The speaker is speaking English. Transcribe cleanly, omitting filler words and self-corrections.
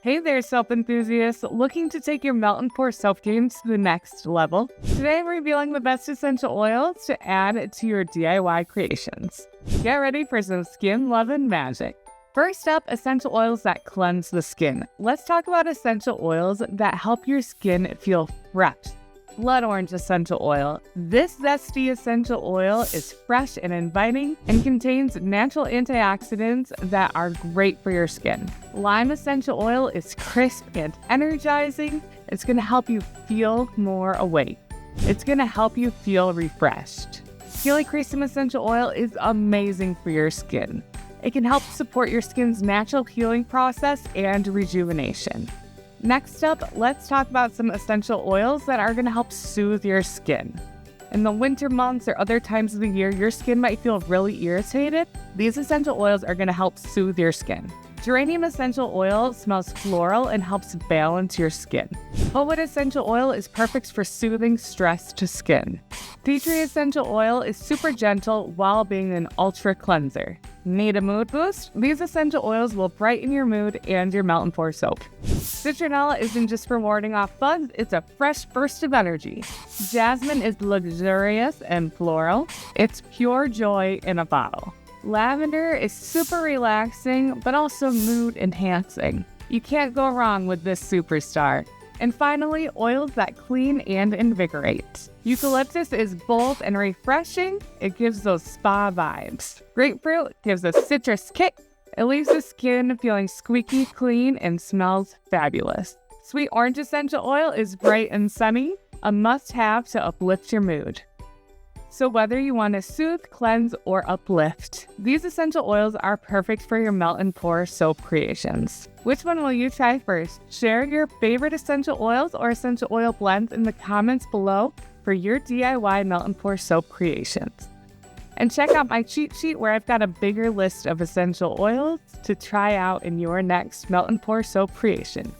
Hey there, soap enthusiasts, looking to take your melt and pour soap games to the next level. Today I'm revealing the best essential oils to add to your DIY creations. Get ready for some skin loving magic. First up, essential oils that cleanse the skin. Let's talk about essential oils that help your skin feel fresh. Blood orange essential oil. This zesty essential oil is fresh and inviting and contains natural antioxidants that are great for your skin. Lime essential oil is crisp and energizing. It's going to help you feel more awake. It's going to help you feel refreshed. Helichrysum essential oil is amazing for your skin. It can help support your skin's natural healing process and rejuvenation. Next up, let's talk about some essential oils that are going to help soothe your skin. In the winter months or other times of the year, your skin might feel really irritated. These essential oils are going to help soothe your skin. Geranium essential oil smells floral and helps balance your skin. Poet essential oil is perfect for soothing stressed skin. Tea tree essential oil is super gentle while being an ultra cleanser. Need a mood boost? These essential oils will brighten your mood and your melt and pour soap. Citronella isn't just for warding off bugs, it's a fresh burst of energy. Jasmine is luxurious and floral. It's pure joy in a bottle. Lavender is super relaxing, but also mood enhancing. You can't go wrong with this superstar. And finally, oils that clean and invigorate. Eucalyptus is bold and refreshing. It gives those spa vibes. Grapefruit gives a citrus kick. It leaves the skin feeling squeaky clean and smells fabulous. Sweet orange essential oil is bright and sunny, a must-have to uplift your mood. So whether you want to soothe, cleanse, or uplift, these essential oils are perfect for your melt and pour soap creations. Which one will you try first? Share your favorite essential oils or essential oil blends in the comments below for your DIY melt and pour soap creations. And check out my cheat sheet where I've got a bigger list of essential oils to try out in your next melt and pour soap creation.